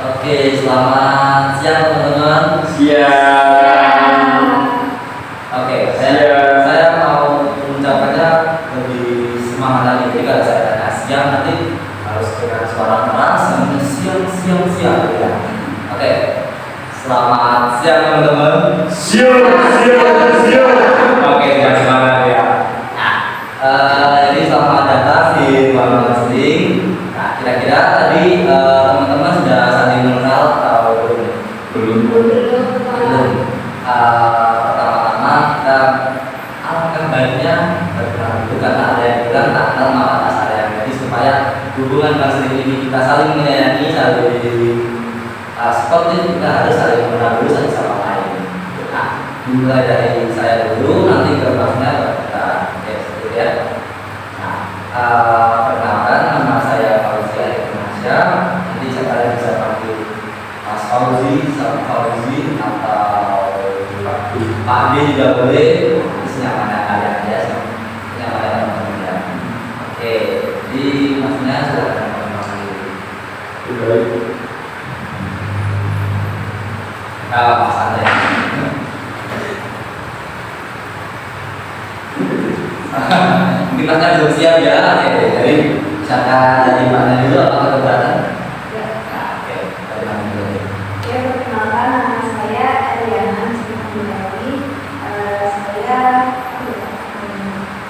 Oke, selamat siang teman-teman. Siang. Oke, saya mau mengucapkannya lebih semangat lagi. Jadi kalau saya tanya siang nanti harus dengan suara keras, siang ya. Oke, selamat siang teman-teman. Siang. Oke, jangan semangat ya. Jadi selamat datang di ruang counseling. Nah, kira-kira tadi teman-teman sudah saling mengenal atau belum? Belum. Pertama-tama kita alangkah baiknya berkenalan dulu karena ada yang bilang tak kenal maka tak sayang. Jadi supaya hubungan counseling ini kita saling menyayangi, saling sportif, kita harus saling mengenal dulu satu sama lain. Nah, dimulai dari saya dulu, nanti ke masnya kita seperti ya. Nah, perkenalkan nama saya Fauzi Indonesia. Nanti kalian bisa panggil Mas Fauzi, Sam Fauzi, atau Pak D juga boleh. Senyamannya kalian aja, senyamannya teman-teman ya. Oke, jadi masnya silakan perkenalkan diri. Mas Andre. Mungkin masnya belum siap ya. Jadi misalkan dari mana dulu apa keberatan? Oke, dari mana dulu? Ya, perkenalkan nama saya Eliana Cimandiri.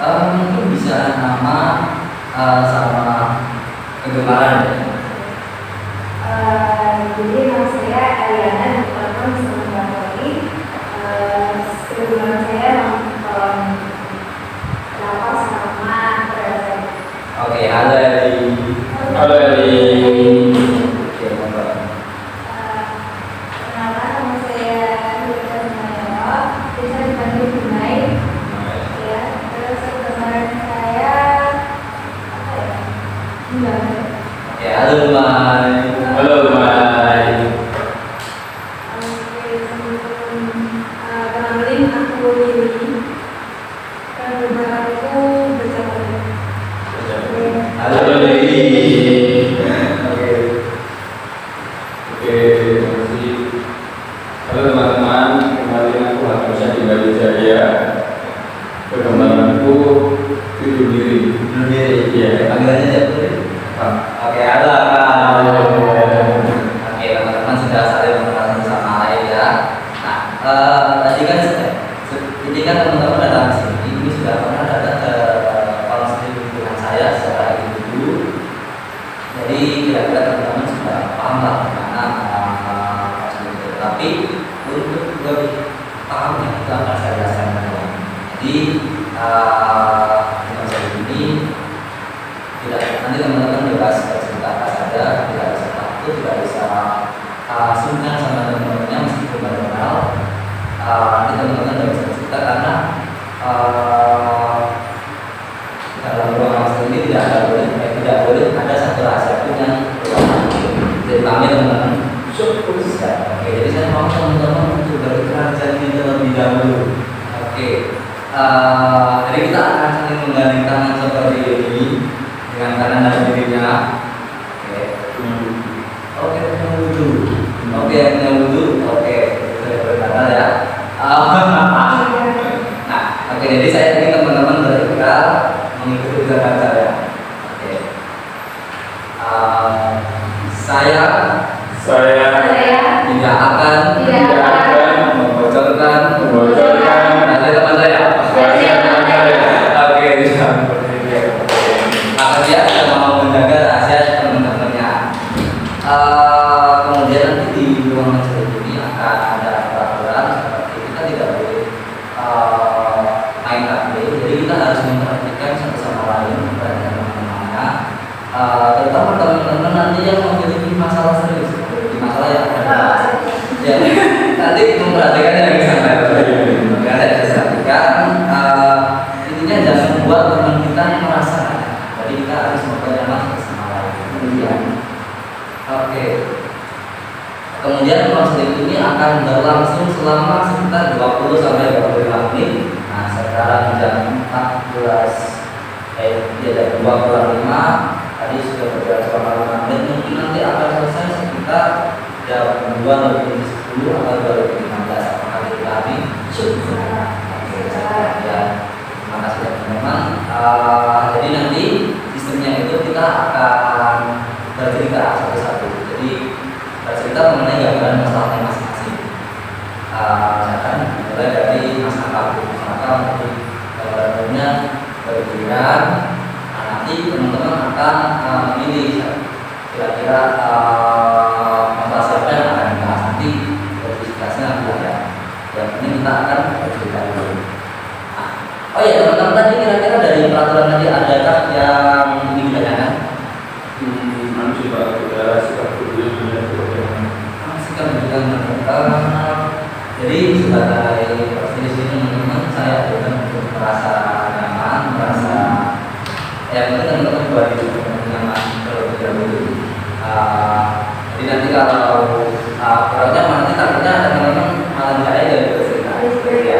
Mungkin bisa nama sama kegemaran ya. Jadi nama saya Eliana Cimandiri Cimandiri. Kegemaran saya nonton drakor sama Korea. Oke, halo Eli. Oke, monggo. Perkenalkan nama saya Yulia Sumayoro. Bisa dipanggil Bunai. Ya, terus kegemaran saya apa ya? Oke, halo Mai. Kenalin aku Yuli. Kegemaranku bercanda. Halo Eli. Oke. Terima kasih. Halo teman-teman, kembali aku Hamzah di Bali Jaya. Perkembanganku tidur diri. Iya. Panggilannya siapa dulu? Oke, halo. Oke, teman-teman sudah saling mengenal satu sama lain ya. Nah, tadi kan ini kan teman-teman datang ke sini, ini sudah pernah datang ke counseling lingkungan saya secara individu. Jadi kira-kira teman-teman sudah paham lah bagaimana counseling itu. Tapi untuk lebih pahamnya itu akan saya jelaskan dulu. Jadi counseling ini tidak, nanti teman-teman bebas bercerita apa saja, tidak bisa takut, tidak bisa sungkan sama teman-temannya meskipun baru kenal. Nanti teman-teman tidak bisa bercerita karena dalam ruang counseling ini tidak boleh ada satu rahasia pun yang keluar. Jadi kami teman-teman. Oke, jadi saya mau teman-teman untuk berkenan janji terlebih dahulu. Oke, jadi kita akan saling menggandeng tangan seperti ini dengan kanan dan kirinya. Oke, punya wudhu. Oke, punya wudhu. Oke, sudah berkata ya. Nah, oke, jadi saya ingin teman-teman berikhtiar mengikuti gerakan saya. Oke. Saya tidak akan membocorkan rahasia teman saya. Oke, maka dia mau menjaga rahasia teman-temannya. Kemudian nanti di ruang counseling ini akan ada peraturan seperti kita tidak boleh main takbir. Jadi kita harus memperhatikan satu sama lain pada teman-temannya. Terutama teman-teman nanti yang memiliki masalah serius, memiliki masalah yang ada. Ya, nanti memperhatikan yang sangat karena saya perhatikan intinya jangan membuat teman kita yang merasa ada. Jadi kita harus memperhatikan satu sama lain. Oke. Kemudian counseling ini akan berlangsung selama sekitar 20 sampai 25 menit. Nah, sekarang jam 25 tadi sudah berjalan selama 5 menit, mungkin nanti akan selesai sekitar ya 2010 atau 2015 apakah itu kami ya terima kasih teman-teman. Jadi nanti sistemnya itu kita akan bercerita satu-satu, jadi bercerita mengenai gambaran masalahnya masing-masing. Misalkan mulai dari masalah maka untuk gambarannya bergiliran. Nanti teman-teman akan memilih kira-kira masalah siapa yang akan dibahas nanti, diskusinya nanti ada. Yang ini kita akan bercerita dulu. Oh ya teman-teman, tadi kira-kira dari peraturan tadi adakah yang ingin ditanyakan? Masih Pak, kita sikap dulu Sikap juga jadi sebagai di sini teman-teman, saya bukan untuk merasa nyaman, merasa yang penting teman-teman buat itu nyaman terlebih dahulu. Jadi nanti kalau orangnya nanti takutnya ada teman-teman malah saya dari bercerita. Ya.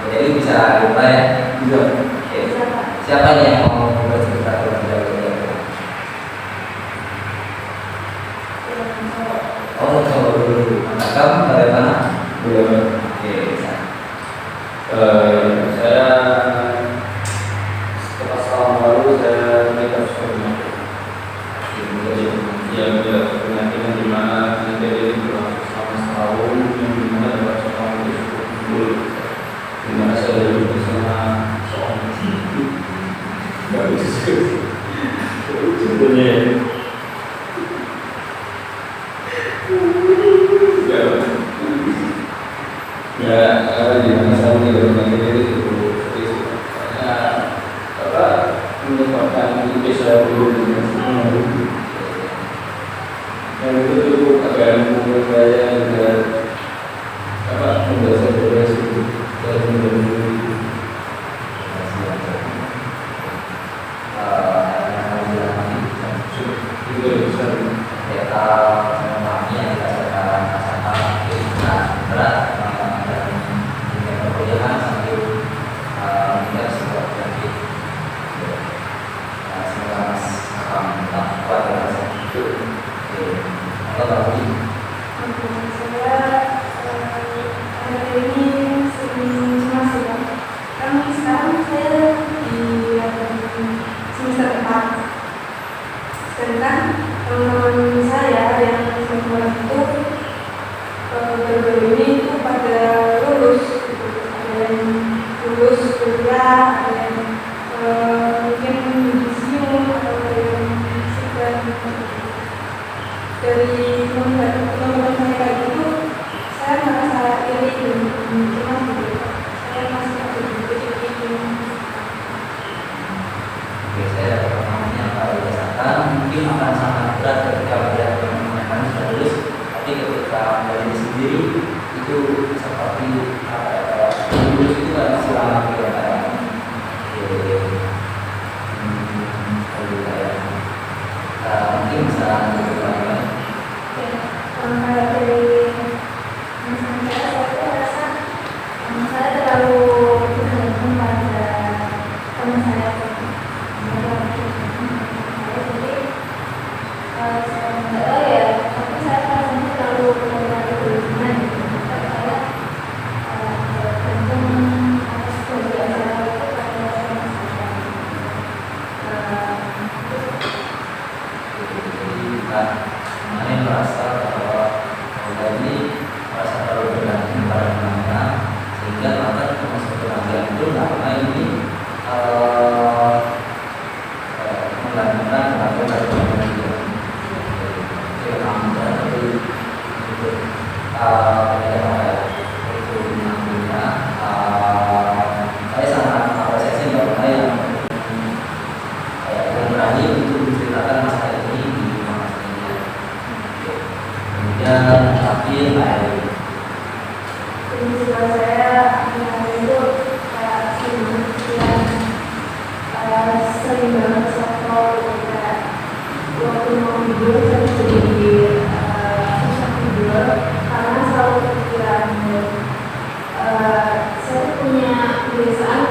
Jadi bisa lupa ya. Oke. Siapa yang mau bercerita terlebih dahulu? Oh, coba dulu. Kamu bagaimana? Oke, bisa. Saya setelah tahun lalu saya menikah suaminya. Ya, menikah penyakit di mana penyakit ini berlangsung selama setahun, yang dimana dapat setahun itu kumpul, di mana saya hidup bersama seorang ibu. Gak bisa sebetulnya. Ya, di mana saya menikah penyakit itu seperti itu. Karena menyebabkan hidup saya dulu yang itu cukup agak membuat saya juga membuat saya depresi dan menjadi itu besar Kita memahami yang kita sekarang rasakan itu berat dan perkuliahan sambil mengingat sebuah penyakit. Semoga Mas akan tetap kuat dan rasa. Apa lagi? Saya hari ini sering cemas ya. Kan sekarang saya di semester 4. Sedangkan teman-teman saya yang semester itu baru-baru ini itu pada lulus, gitu. Ada yang lulus kuliah, ada yang mungkin yudisium atau ada yang sidang. Dari teman-teman saya kayak gitu, saya merasa iri dan cemas gitu. Saya masih ada di titik ini. Oke, saya pemahamannya kalau dirasakan mungkin akan sangat berat ketika melihat teman-teman sudah lulus, tapi ketika menjalani sendiri itu seperti apa ya, lulus itu kan masih lama gitu ya. Mungkin bisa bagaimana? Kalau dari misalnya saya rasa saya terlalu bergantung pada teman saya. Jadi saya nggak tahu ya, tapi saya rasanya terlalu berlebihan gitu. Saya bergantung atas kebahagiaan saya itu pada teman saya. Kemarin merasa bahwa Anda ini merasa terlalu bergantung pada temannya, sehingga bahkan masuk ke bagian itu karena ini menggantungkan kepada temannya juga. Jadi kamu dari itu itu mengambilnya. Saya sangat apresiasi bahwa yang berani untuk menceritakan masalah ini di rumah aslinya. Kemudian tapi Prinsip saya itu sering banget soal kayak waktu mau tidur saya jadi susah tidur karena selalu kepikiran. Saya punya kebiasaan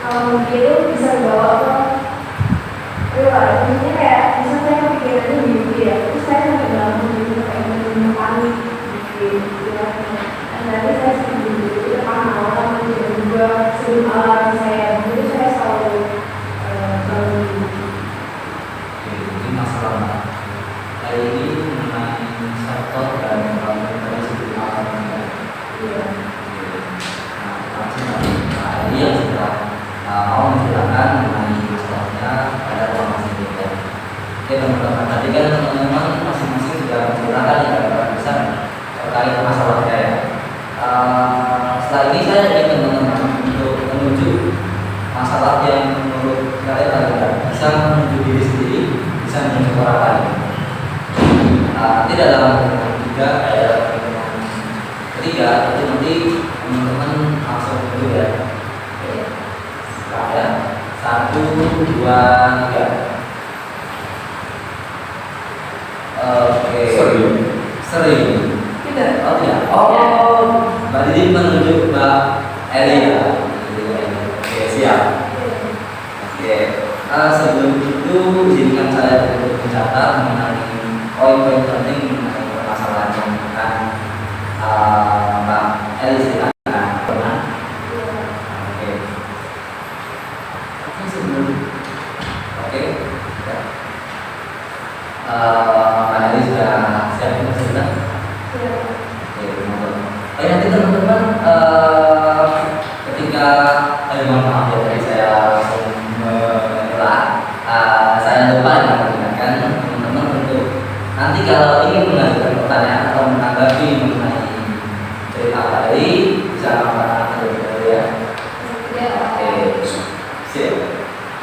kalau tidur bisa bawa ke luar, intinya kayak bisa saya masalah hari ini mengenai sektor dan dari segi masalah. Iya. Nah, langsung Pak Eli yang sudah mau menjelaskan mengenai masalahnya pada ruang masing-masing. Oke teman-teman, tadi kan teman-teman masing-masing sudah menggunakan yang besar terkait masalahnya ya. Setelah ini saya ingin teman-teman untuk menuju masalah yang menurut kalian adalah bisa menuju diri sendiri, bisa menuju orang lain. Tidak dalam pertemuan ketiga, dalam pertemuan ketiga itu nanti teman-teman langsung dulu ya. Oke, ya. 1, 2, 3. Oke. Sering. Tidak. Oh tidak. Oh, Mbak Didi menunjuk Mbak Eli ya. Oke, siap. Oke. Sebelum itu izinkan saya untuk mencatat mengenai poin-poin penting mengenai permasalahan yang akan Mbak Eli ceritakan. Pernah? Oke. Oke, sebelum. Oke. Ya. Mbak Eli sudah siap untuk cerita? Oke, nanti teman-teman ketika mohon maaf ya tadi saya langsung mengulang, saya lupa mengingatkan teman-teman untuk nanti kalau ingin mengajukan pertanyaan atau menanggapi mengenai cerita tadi bisa menggunakan dulu ya. Oke, siap.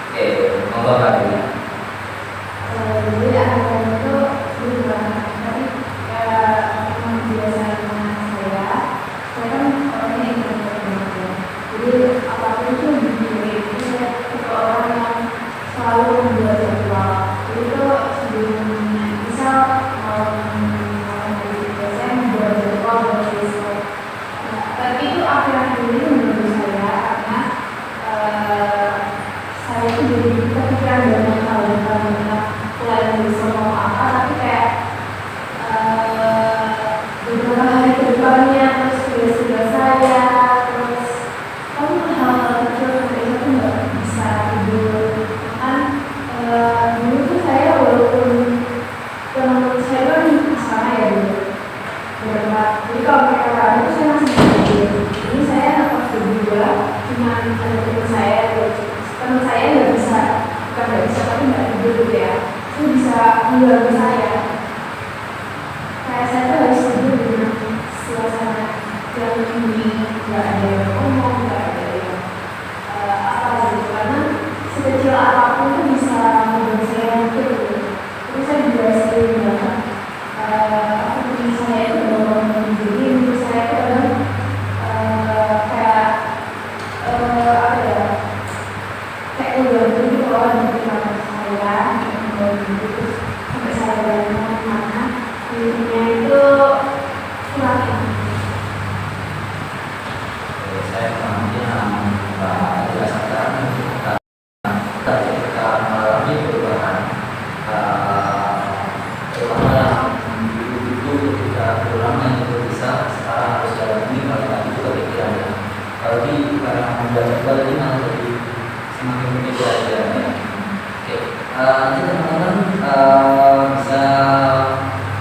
Oke, monggo Pak Didi. Jadi anak itu berubah, tapi biasanya saya kan orangnya introvert banget. Jadi apapun itu dipikirin. Saya tipe orang yang selalu membuat jadwal. Jadi itu sebelumnya misal mau saya membuat jadwal buat besok. Tapi itu akhir-akhir ini menurut saya karena saya itu jadi kepikiran banyak hal tentang plan besok mau apa, tapi kayak beberapa hari ke depannya terus tugas-tugas saya, terus hal-hal kecil seperti itu tuh nggak bisa tidur. Kan dulu tuh saya walaupun teman-teman saya kan sama ya dulu berempat, jadi kalau mereka ragu tuh saya masih bisa tidur. Ini saya ngekos berdua, cuma ada teman saya nggak bisa, bukan nggak bisa tapi nggak tidur gitu ya, itu bisa mengganggu saya. Kayak saya tuh harus tidur dengan suasana yang ini, nggak ada yang ngomong, nggak ada yang apa gitu, karena sekecil apapun tuh bisa membuat saya mikir gitu. Terus saya juga sering banget aktivitas saya itu bangun sendiri, menurut saya itu adalah kayak apa ya, kayak mengganggu gitu loh di pikiran saya, terus sampai saya bangun mana dirinya itu kurang enak. Saya mengalami berdasarkan ketika mengalami perubahan, terutama itu ketika pulangnya itu bisa sekarang harus jalan ini balik lagi juga pikirannya. Kalau di karena membaca jadwal ini malah jadi semakin berbeda aja. Oke, nanti teman-teman bisa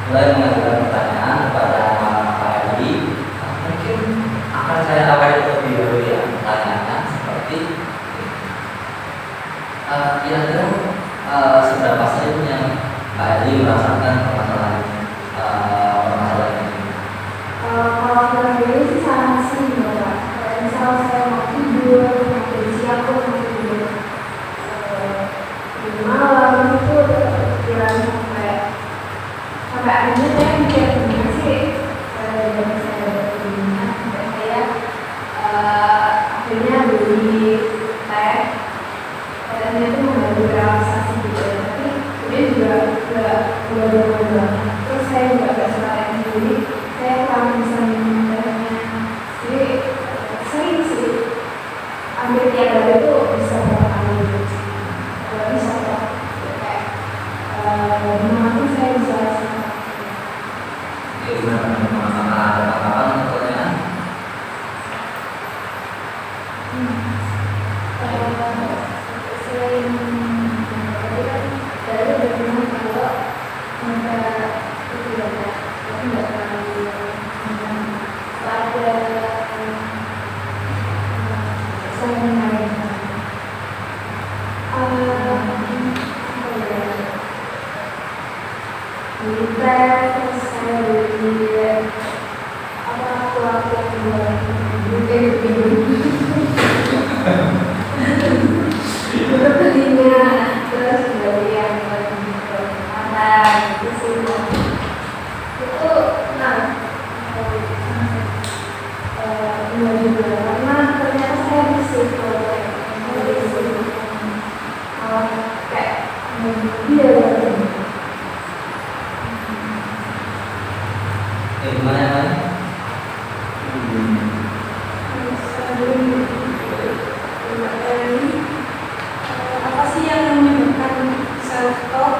mulai mengajukan pertanyaan kepada Pak Eli. Mungkin akan saya awali terlebih dahulu ya pertanyaannya seperti kira-kira seberapa sering yang Pak Eli merasakan permasalahan ini? Kalau kurang dari sih sangat sering banget. Kayak misal saya mau tidur, mau siang pun mau tidur di malam itu kepikiran sampai akhirnya saya mikir gimana sih dari saya berpindah sampai saya akhirnya beli teh. Katanya itu membantu relaksasi gitu ya, tapi dia juga udah banget. Terus saya juga gak suka teh sendiri, saya kurang bisa minum tehnya. Jadi sering sih, hampir tiap hari itu bisa berapa kali gitu. Apalagi saya kayak dimana pun saya bisa rasakan. Oke, gimana teman-teman, ada tanggapan atau pertanyaan? Selain tadi kan dari berbilang kalau enggak itu ya tapi enggak terlalu ada saya menarik militer terus saya beli apa keluarga buat untuk telinga terus beli yang buat mata itu sih itu nah dua juga karena ternyata saya bisik kalau kayak dia Gimana yang lain? apa sih yang menyebabkan self talk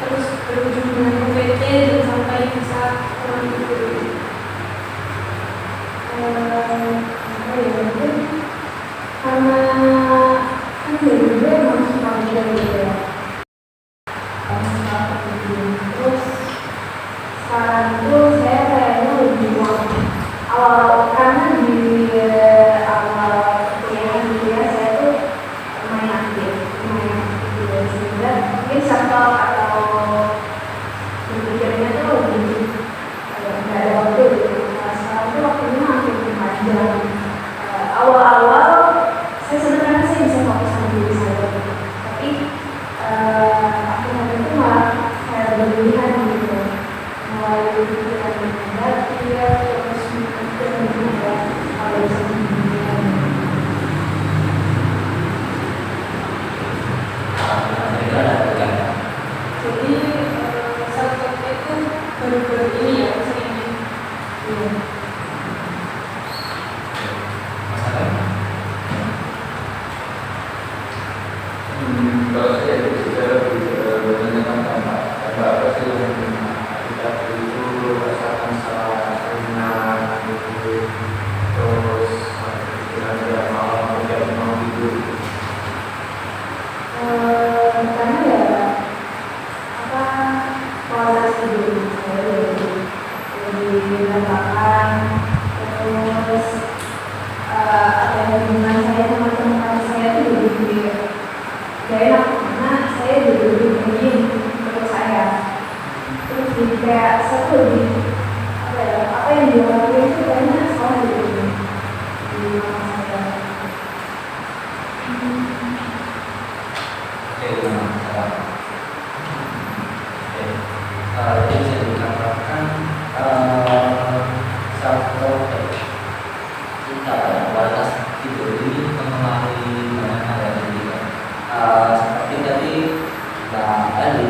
terus berujung dengan OVT dan sampai bisa kurang itu apa ya mungkin karena kan dari dulu emang suka mikir gitu ya terus sekarang itu saya kayaknya lebih awal karena di awal kuliah saya tuh lumayan aktif gitu sehingga mungkin contoh atau berpikirnya tuh lebih nggak ada waktu gitu. Nah, sekarang tuh waktunya hampir 4 jam. Awal-awal saya sebenarnya saya bisa fokus sama diri saya gitu. Tapi akhirnya itu malah kayak berlebihan gitu. Mulai berpikiran negatif terus mikir gimana ya kalau bisa begini. Jadi self-talk itu baru-baru ini ya seringnya. Iya. Kalau saya itu secara menanyakan apa sih yang kita itu rasakan saat ringan gitu, terus kira-kira malam tidak mau tidur. Karena ya apa kualitas hidup saya lebih berantakan terus ada hubungan saya sama teman saya itu lebih gak enak karena saya lebih ingin menurut saya terus jadi kayak saya tuh lebih apa yang dilakukan itu kayaknya salah gitu di mata saya. Jadi bisa dikatakan self-talk kita kualitas tidur ini mempengaruhi banyak hal yang juga seperti tadi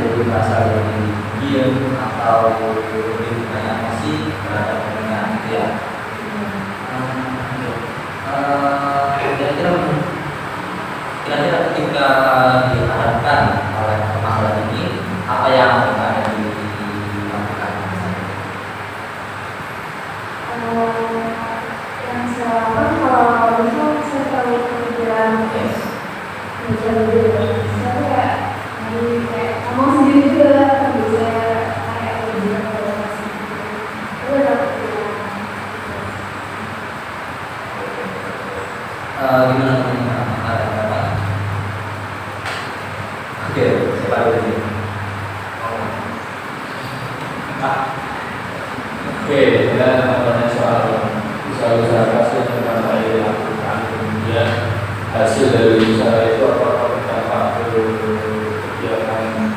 lebih merasa lebih diam atau lebih banyak emosi terhadap temannya gitu ya. Kira-kira ketika dihadapkan oleh masalah ini apa yang akan dilakukan? Yang saya lakukan kalau misal saya terlalu kepikiran mikir gitu saya tuh kayak ngomong sendiri juga tapi saya kayak lebih itu udah kepikiran Gimana teman-teman? Oke, siapa dulu? Oke, dan namanya soal usaha-usaha kasus yang akan saya lakukan, kemudian hasil dari usaha itu apakah berdampak ke kegiatan dan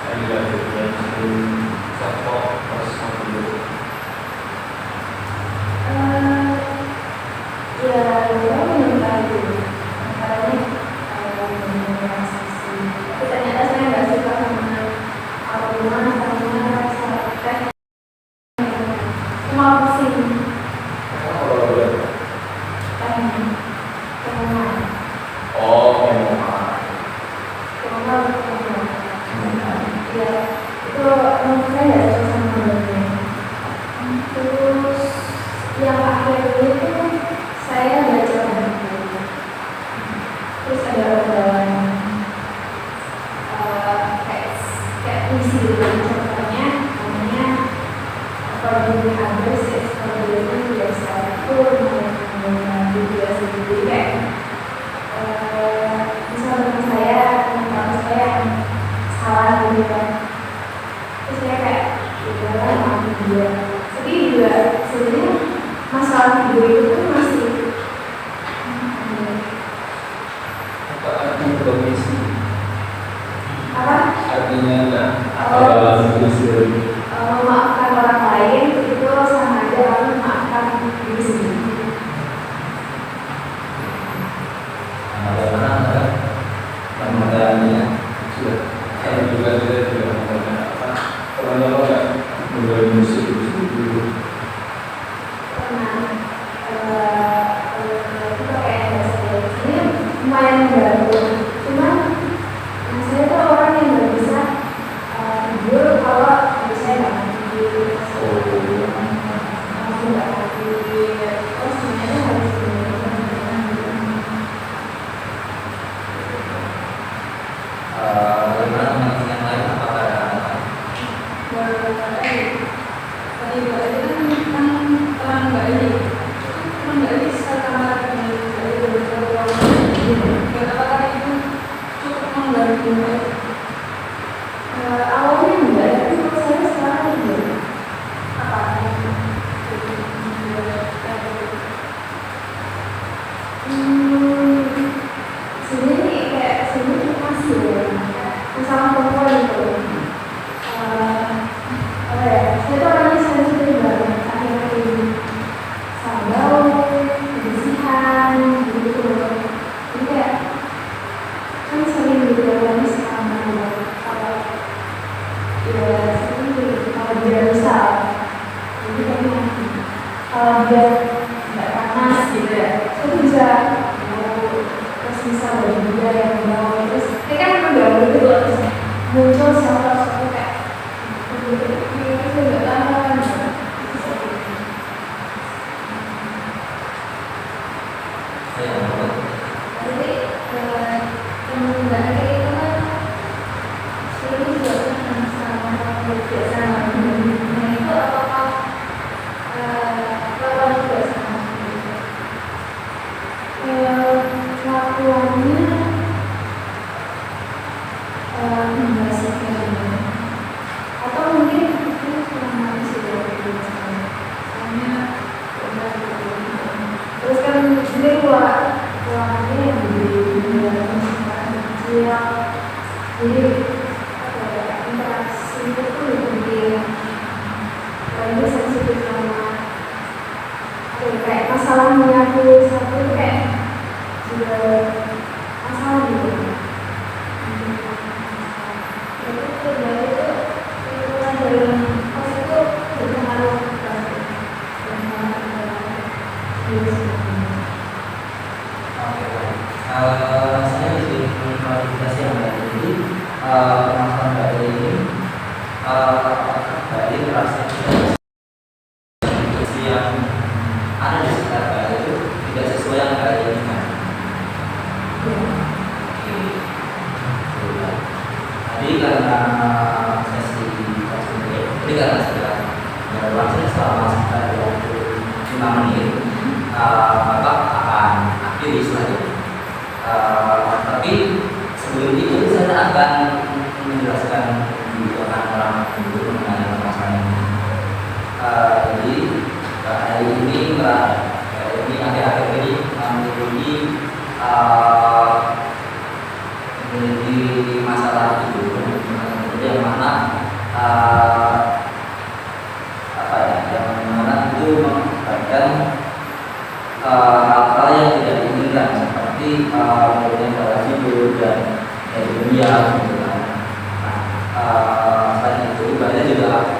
kegiatan sektor tersebut. ya saya menyukai itu karena transaksi tapi ternyata saya nggak suka sama apa gimana isi dulu contohnya namanya according others according biasa itu video sendiri kayak misal teman saya salah gitu kan, terus saya kayak udah maafin dia, tapi juga sebenarnya masalah video itu kan masih Apa artinya komisi? apa Artinya enggak Oh. dalam komisi. memaafkan orang lain itu sama aja lalu memaafkan diri sendiri. Bagaimana ada Ramadhannya Sudah. Saya juga mengatakan apa? Orang Jawa enggak menjual musik dulu. Karena itu kayak ini lumayan membantu. Cuman saya tuh orang yang nggak bisa tidur kalau saya nggak mandi, aku nggak mandi, terus semuanya harus bagaimana teman-teman yang lain apakah ada harapan? awalnya enggak, tapi kalau saya sekarang enggak. Apa? Sebenarnya kayak sebenarnya masih ya, masalah perempuan itu. Apa ya? Saya tuh orangnya sensitif banget, akhir-akhir ini sama bau, kebersihan, gitu. Jadi kayak kan sering gitu orang sama kalau ya sering kalau dia rusak, jadi kan kalau dia nggak panas gitu ya, itu bisa terus bisa bagi dia yang bau terus ini kan mengganggu gitu loh, terus muncul sesuatu kayak itu nggak tahan Saya menurut jadi teman-teman kayak itu kan sering juga kan sama biasa nah itu apakah lawan juga sama kelakuannya enggak sih kayaknya, atau mungkin itu kurang manis ya soalnya udah terus kan dia keluarannya yang di kecil, jadi apa ya, interaksi itu tuh lebih lagi sensitif sama kayak masalah menyatu satu itu kayak juga masalah gitu. Jadi dari itu pelajaran pas itu berpengaruh banget Oke, baik. Saya izin klarifikasi yang baik. Jadi permasalahan dari ini dari merasa situasi yang ada di sekitar Mbak itu tidak sesuai yang Mbak inginkan. Oke. Sudah. Tadi karena sesi ini, jadi karena sudah berlangsung selama sekitar 25 menit, Bapak akan akhiri setelah ini. Tapi sebelum itu saya akan menjelaskan kebutuhan orang dulu mengenai permasalahan ini. Jadi hari ini akhir-akhir ini memiliki masalah itu yang mana yang mana itu mengakibatkan hal-hal yang tidak diinginkan seperti kemudian pola tidur dan dunia gitu kan. Selain itu banyak juga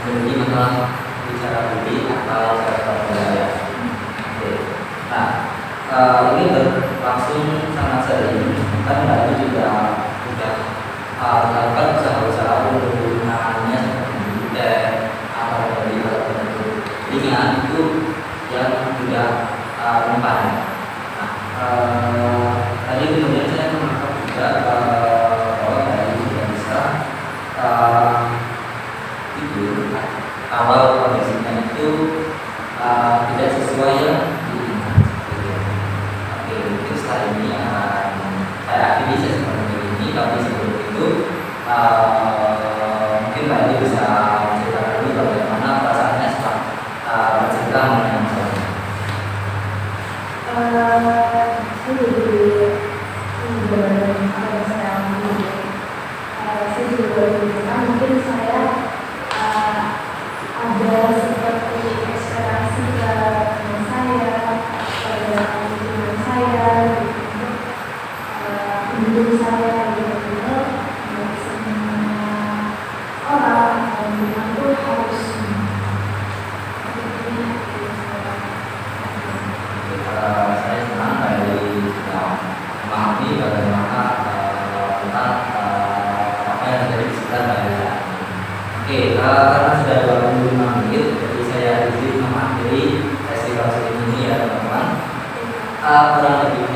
memiliki masalah bicara budi atau sektor budaya. Oke. Nah, ini berlangsung sangat sering karena itu juga mungkin Mbak Eli bisa menceritakan dulu bagaimana perasaannya setelah bercerita mengenai masalah ini. Saya jadi apa yang saya alami. Saya juga berpikir mungkin saya ada seperti ekspektasi ke teman saya, pada teman saya, untuk saya benar-benar semua orang itu harus Saya senang dari sudah memahami bagaimana tentang apa yang terjadi di sekitar Mbak Eli. Oke, karena sudah 25 menit, jadi saya izin mengakhiri sesi ini ya teman-teman. Kurang lebih